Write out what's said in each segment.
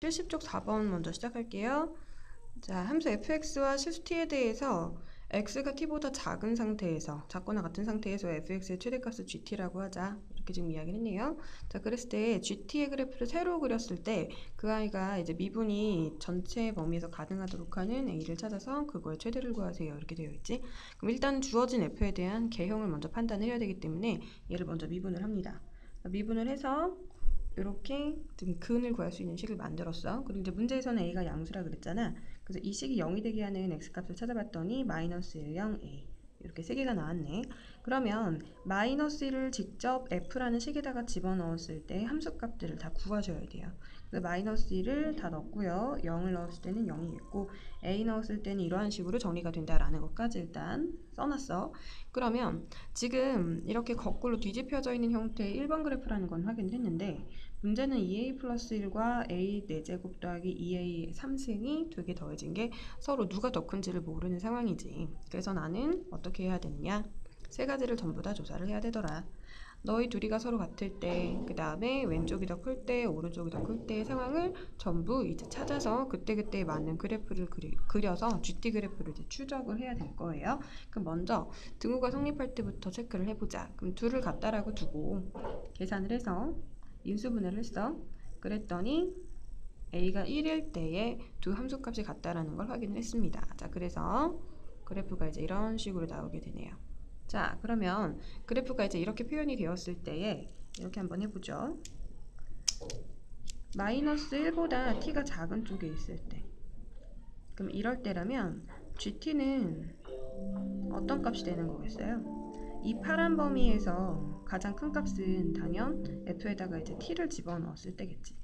70쪽 4번 먼저 시작할게요. 자, 함수 fx와 실수 t에 대해서 x가 t보다 작은 상태에서, 작거나 같은 상태에서 fx의 최대값을 gt라고 하자. 이렇게 지금 이야기를 했네요. 자, 그랬을 때 gt의 그래프를 세로 그렸을 때 그 아이가 이제 미분이 전체 범위에서 가능하도록 하는 a를 찾아서 그거의 최대를 구하세요. 이렇게 되어 있지. 그럼 일단 주어진 f에 대한 개형을 먼저 판단을 해야 되기 때문에 얘를 먼저 미분을 합니다. 미분을 해서 이렇게 지금 근을 구할 수 있는 식을 만들었어. 그리고 이제 문제에서는 a가 양수라 그랬잖아. 그래서 이 식이 0이 되게 하는 x값을 찾아봤더니 마이너스 1, 0, a 이렇게 세 개가 나왔네. 그러면 마이너스 1을 직접 f라는 식에다가 집어넣었을 때 함수값들을 다 구하셔야 돼요. 그래서 마이너스 1을 다 넣었고요. 0을 넣었을 때는 0이겠고 a 넣었을 때는 이러한 식으로 정리가 된다라는 것까지 일단 써놨어. 그러면 지금 이렇게 거꾸로 뒤집혀져 있는 형태의 1번 그래프라는 건 확인을 했는데 문제는 2a 플러스 1과 a 4제곱 더하기 2a 3승이 두 개 더해진 게 서로 누가 더 큰지를 모르는 상황이지. 그래서 나는 어떻게 해야 되느냐? 세 가지를 전부 다 조사를 해야 되더라. 너희 둘이가 서로 같을 때, 그 다음에 왼쪽이 더 클 때, 오른쪽이 더 클 때의 상황을 전부 이제 찾아서 그때그때 맞는 그래프를 그려서 GT 그래프를 이제 추적을 해야 될 거예요. 그럼 먼저 등호가 성립할 때부터 체크를 해보자. 그럼 둘을 같다라고 두고 계산을 해서 인수분해를 했어. 그랬더니 a가 1일 때에 두 함수값이 같다라는 걸 확인을 했습니다. 자, 그래서 그래프가 이제 이런 식으로 나오게 되네요. 자, 그러면 그래프가 이제 이렇게 표현이 되었을 때에 이렇게 한번 해보죠. 마이너스 1보다 t가 작은 쪽에 있을 때, 그럼 이럴 때라면 gt는 어떤 값이 되는 거겠어요? 이 파란 범위에서 가장 큰 값은 당연 f에다가 이제 t를 집어넣었을 때겠지.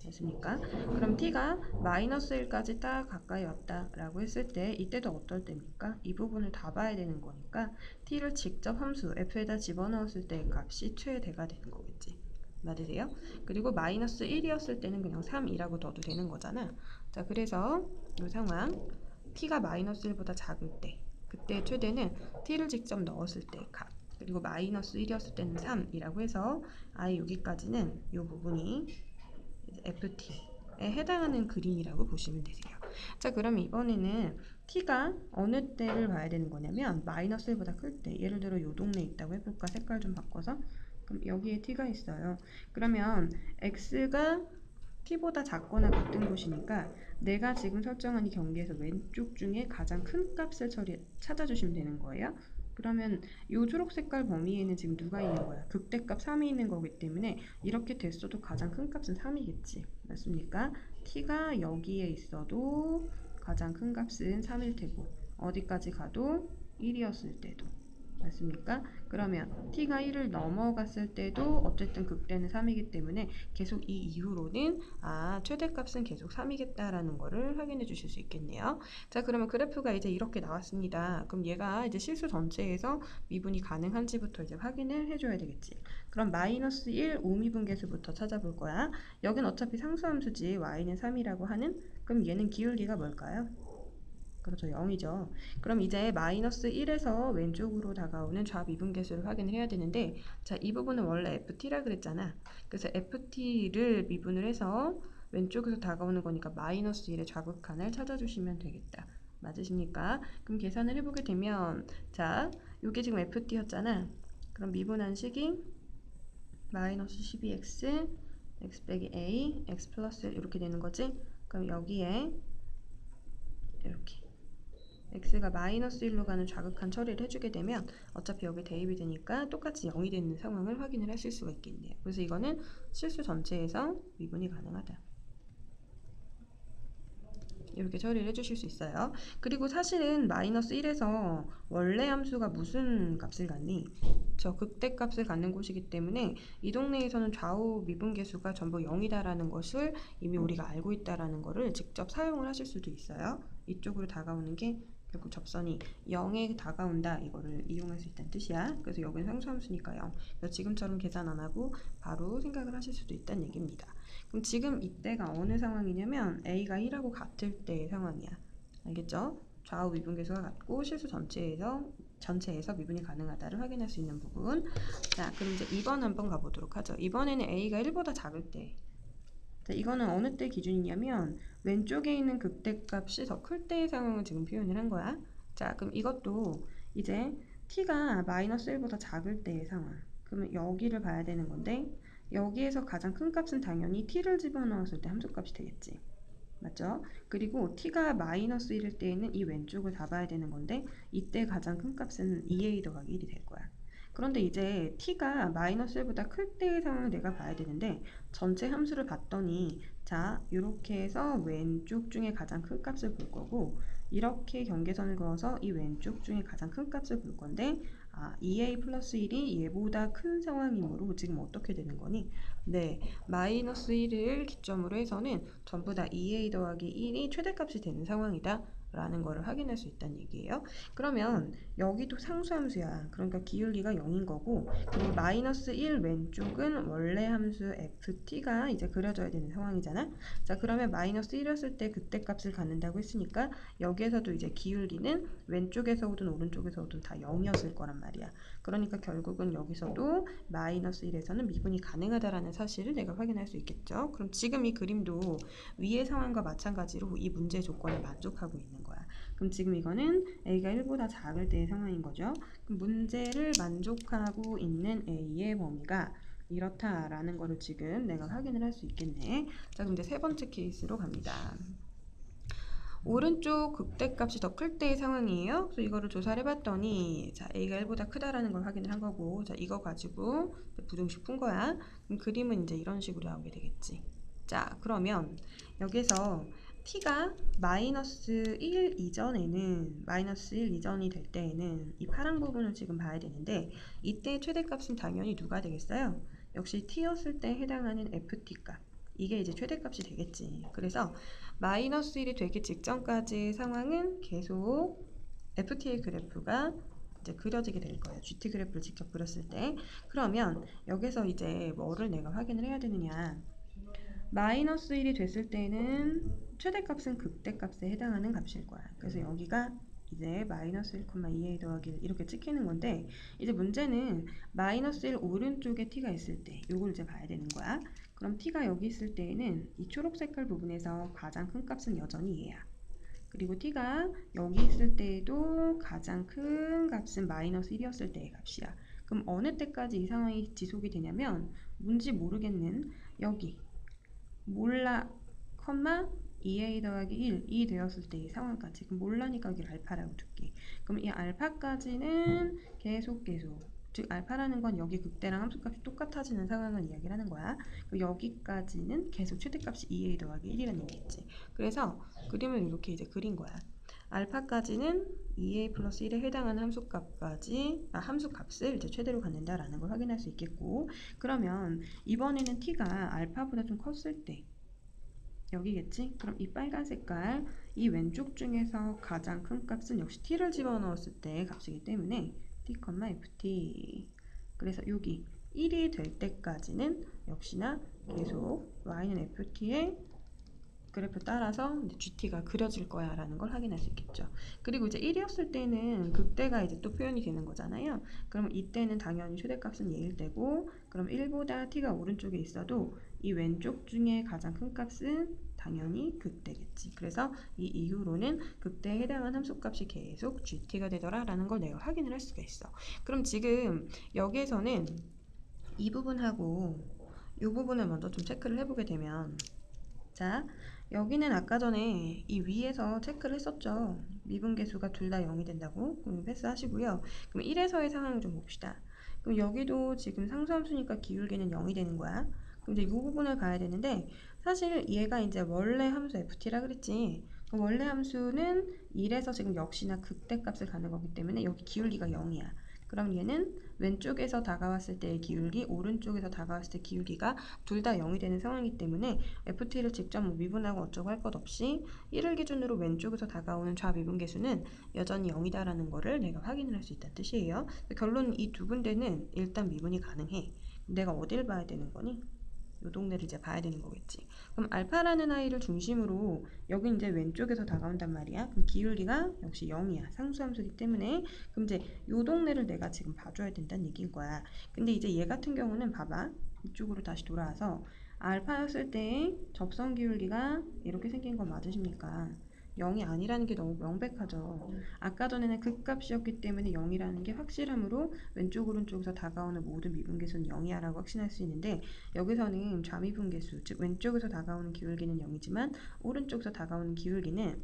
됐습니까? 그럼 t가 마이너스 1까지 딱 가까이 왔다라고 했을 때 이때도 어떨 때입니까? 이 부분을 다 봐야 되는 거니까 t를 직접 함수 f에다 집어넣었을 때의 값이 최대가 되는 거겠지. 맞으세요? 그리고 마이너스 1이었을 때는 그냥 3이라고 넣어도 되는 거잖아. 자, 그래서 이 상황 t가 마이너스 1보다 작을 때 그때 최대는 t를 직접 넣었을 때의 값, 그리고 마이너스 1이었을 때는 3이라고 해서 아예 여기까지는 이 부분이 FT에 해당하는 그림이라고 보시면 되세요. 자, 그럼 이번에는 t가 어느 때를 봐야 되는 거냐면 마이너스 1보다 클 때, 예를 들어 요 동네에 있다고 해볼까? 색깔 좀 바꿔서. 그럼 여기에 t가 있어요. 그러면 x가 t보다 작거나 같은 곳이니까 내가 지금 설정한 이 경계에서 왼쪽 중에 가장 큰 값을 찾아주시면 되는 거예요. 그러면 이 초록 색깔 범위에는 지금 누가 있는 거야? 극대값 3이 있는 거기 때문에 이렇게 됐어도 가장 큰 값은 3이겠지. 맞습니까? t가 여기에 있어도 가장 큰 값은 3일 테고 어디까지 가도 1이었을 때도. 맞습니까? 그러면 t가 1을 넘어갔을 때도 어쨌든 극대는 3이기 때문에 계속 이 이후로는 최대값은 계속 3이겠다라는 거를 확인해 주실 수 있겠네요. 자, 그러면 그래프가 이제 이렇게 나왔습니다. 그럼 얘가 이제 실수 전체에서 미분이 가능한지부터 이제 확인을 해줘야 되겠지. 그럼 마이너스 1 우미분계수부터 찾아볼 거야. 여긴 어차피 상수함수지. y는 3이라고 하는. 그럼 얘는 기울기가 뭘까요? 그렇죠, 0이죠. 그럼 이제 마이너스 1에서 왼쪽으로 다가오는 좌미분계수를 확인을 해야 되는데, 자, 이 부분은 원래 ft라 그랬잖아. 그래서 ft를 미분을 해서 왼쪽에서 다가오는 거니까 마이너스 1의 좌극한을 찾아주시면 되겠다. 맞으십니까? 그럼 계산을 해보게 되면, 자, 이게 지금 ft였잖아. 그럼 미분한 식이 마이너스 12x x 빼기 a x 플러스 1 이렇게 되는 거지. 그럼 여기에 이렇게 x가 마이너스 1로 가는 좌극한 처리를 해주게 되면 어차피 여기 대입이 되니까 똑같이 0이 되는 상황을 확인을 하실 수가 있겠네요. 그래서 이거는 실수 전체에서 미분이 가능하다. 이렇게 처리를 해주실 수 있어요. 그리고 사실은 마이너스 1에서 원래 함수가 무슨 값을 갖니? 저 극대값을 갖는 곳이기 때문에 이 동네에서는 좌우 미분계수가 전부 0이다라는 것을 이미 우리가 알고 있다라는 것을 직접 사용을 하실 수도 있어요. 이쪽으로 다가오는 게 결국 접선이 0에 다가온다, 이거를 이용할 수 있다는 뜻이야. 그래서 여기는 상수함수니까 0. 그래서 지금처럼 계산 안 하고 바로 생각을 하실 수도 있다는 얘기입니다. 그럼 지금 이때가 어느 상황이냐면 a가 1하고 같을 때의 상황이야. 알겠죠? 좌우 미분계수가 같고 실수 전체에서 미분이 가능하다를 확인할 수 있는 부분. 자, 그럼 이제 2번 한번 가보도록 하죠. 이번에는 a가 1보다 작을 때. 자, 이거는 어느 때 기준이냐면 왼쪽에 있는 극대값이 더 클 때의 상황을 지금 표현을 한 거야. 자, 그럼 이것도 이제 t가 마이너스 1보다 작을 때의 상황. 그러면 여기를 봐야 되는 건데 여기에서 가장 큰 값은 당연히 t를 집어넣었을 때 함수값이 되겠지. 맞죠? 그리고 t가 마이너스 1일 때에는 이 왼쪽을 다 봐야 되는 건데 이때 가장 큰 값은 2a 더하기 1이 될 거야. 그런데 이제 t가 마이너스 1보다 클 때의 상황을 내가 봐야 되는데 전체 함수를 봤더니 자 이렇게 해서 왼쪽 중에 가장 큰 값을 볼 거고 이렇게 경계선을 그어서 이 왼쪽 중에 가장 큰 값을 볼 건데 2a 플러스 1이 얘보다 큰 상황이므로 지금 어떻게 되는 거니? 네, 마이너스 1을 기점으로 해서는 전부 다 2a 더하기 1이 최대값이 되는 상황이다 라는 거를 확인할 수 있다는 얘기예요. 그러면 여기도 상수함수야. 그러니까 기울기가 0인 거고 그리고 마이너스 1 왼쪽은 원래 함수 ft가 이제 그려져야 되는 상황이잖아. 자, 그러면 마이너스 1이었을 때 그때 값을 갖는다고 했으니까 여기에서도 이제 기울기는 왼쪽에서 오든 오른쪽에서 오든 다 0이었을 거란 말이야. 그러니까 결국은 여기서도 마이너스 1에서는 미분이 가능하다라는 사실을 내가 확인할 수 있겠죠. 그럼 지금 이 그림도 위의 상황과 마찬가지로 이 문제 조건에 만족하고 있는 거야. 그럼 지금 이거는 a가 1보다 작을 때의 상황인 거죠. 그럼 문제를 만족하고 있는 a의 범위가 이렇다라는 거를 지금 내가 확인을 할 수 있겠네. 자, 그럼 이제 세 번째 케이스로 갑니다. 오른쪽 극대값이 더 클 때의 상황이에요. 그래서 이거를 조사를 해봤더니 자 a가 1보다 크다라는 걸 확인을 한 거고 자 이거 가지고 부등식 푼 거야. 그럼 그림은 이제 이런 식으로 나오게 되겠지. 자 그러면 여기서 t가 마이너스 1 이전에는 마이너스 1 이전이 될 때에는 이 파란 부분을 지금 봐야 되는데 이때 최대값은 당연히 누가 되겠어요? 역시 t였을 때 해당하는 ft값. 이게 이제 최대값이 되겠지. 그래서 마이너스 1이 되기 직전까지의 상황은 계속 ft의 그래프가 이제 그려지게 될 거예요. gt 그래프를 직접 그렸을 때. 그러면 여기서 이제 뭐를 내가 확인을 해야 되느냐. 마이너스 1이 됐을 때는 최대값은 극대값에 해당하는 값일 거야. 그래서 여기가 이제 마이너스 1,2a 더하기 1 이렇게 찍히는 건데 이제 문제는 마이너스 1 오른쪽에 t가 있을 때 요걸 이제 봐야 되는 거야. 그럼 t가 여기 있을 때에는 이 초록 색깔 부분에서 가장 큰 값은 여전히 얘야. 그리고 t가 여기 있을 때에도 가장 큰 값은 마이너스 1이었을 때의 값이야. 그럼 어느 때까지 이 상황이 지속이 되냐면 뭔지 모르겠는 여기 몰라, 2a 더하기 1이 되었을 때 이 상황까지. 그럼 몰라니까 여기를 알파라고 둘게. 그럼 이 알파까지는 계속 즉 알파라는 건 여기 극대랑 함수값이 똑같아지는 상황을 이야기를 하는 거야. 그럼 여기까지는 계속 최대값이 2a 더하기 1이라는 얘기겠지. 그래서 그림을 이렇게 이제 그린 거야. 알파까지는 2a 플러스 1에 해당하는 함수값을 이제 최대로 갖는다라는 걸 확인할 수 있겠고 그러면 이번에는 t가 알파보다 좀 컸을 때 여기겠지? 그럼 이 빨간 색깔 이 왼쪽 중에서 가장 큰 값은 역시 t를 집어넣었을 때 값이기 때문에 t, ft 그래서 여기 1이 될 때까지는 역시나 계속 y는 ft의 그래프 따라서 이제 GT가 그려질 거야 라는 걸 확인할 수 있겠죠. 그리고 이제 1이었을 때는 극대가 이제 또 표현이 되는 거잖아요. 그럼 이때는 당연히 최대값은 얘일 때고 그럼 1보다 t가 오른쪽에 있어도 이 왼쪽 중에 가장 큰 값은 당연히 극대겠지. 그래서 이 이후로는 극대에 해당하는 함수값이 계속 GT가 되더라 라는 걸 내가 확인을 할 수가 있어. 그럼 지금 여기에서는 이 부분하고 이 부분을 먼저 좀 체크를 해보게 되면 자 여기는 아까 전에 이 위에서 체크를 했었죠. 미분계수가 둘 다 0이 된다고. 그럼 패스하시고요. 그럼 1에서의 상황을 좀 봅시다. 그럼 여기도 지금 상수함수니까 기울기는 0이 되는 거야. 그럼 이제 이 부분을 가야 되는데 사실 얘가 이제 원래 함수 ft라 그랬지. 원래 함수는 1에서 지금 역시나 극대값을 가는 거기 때문에 여기 기울기가 0이야. 그럼 얘는 왼쪽에서 다가왔을 때의 기울기, 오른쪽에서 다가왔을 때 기울기가 둘 다 0이 되는 상황이기 때문에 ft를 직접 뭐 미분하고 어쩌고 할 것 없이 1을 기준으로 왼쪽에서 다가오는 좌미분계수는 여전히 0이다라는 거를 내가 확인을 할 수 있다는 뜻이에요. 결론은 이 두 군데는 일단 미분이 가능해. 내가 어딜 봐야 되는 거니? 요 동네를 이제 봐야 되는 거겠지. 그럼 알파라는 아이를 중심으로 여기 이제 왼쪽에서 다가온단 말이야. 그럼 기울기가 역시 0이야. 상수함수이기 때문에 그럼 이제 요 동네를 내가 지금 봐줘야 된다는 얘기인 거야. 근데 이제 얘 같은 경우는 봐봐. 이쪽으로 다시 돌아와서 알파였을 때 접선 기울기가 이렇게 생긴 거 맞으십니까? 0이 아니라는 게 너무 명백하죠. 아까 전에는 극값이었기 때문에 0이라는 게 확실함으로 왼쪽 오른쪽에서 다가오는 모든 미분계수는 0이야 라고 확신할 수 있는데, 여기서는 좌미분계수, 즉 왼쪽에서 다가오는 기울기는 0이지만 오른쪽에서 다가오는 기울기는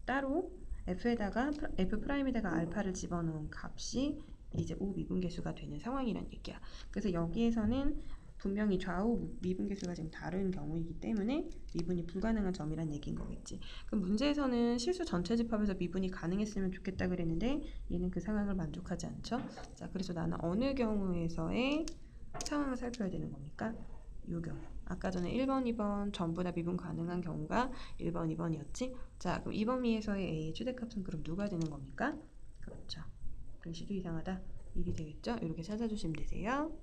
따로 F'에다가 알파를 집어넣은 값이 이제 우미분계수가 되는 상황이란 얘기야. 그래서 여기에서는 분명히 좌우 미분계수가 지금 다른 경우이기 때문에 미분이 불가능한 점이란 얘기인 거겠지. 그럼 문제에서는 실수 전체 집합에서 미분이 가능했으면 좋겠다 그랬는데 얘는 그 상황을 만족하지 않죠. 자, 그래서 나는 어느 경우에서의 상황을 살펴야 되는 겁니까? 요 경우. 아까 전에 1번, 2번 전부 다 미분 가능한 경우가 1번, 2번이었지? 자, 그럼 2번 미에서의 A의 최대값은 그럼 누가 되는 겁니까? 그렇죠. 글씨도 이상하다. 1이 되겠죠? 이렇게 찾아주시면 되세요.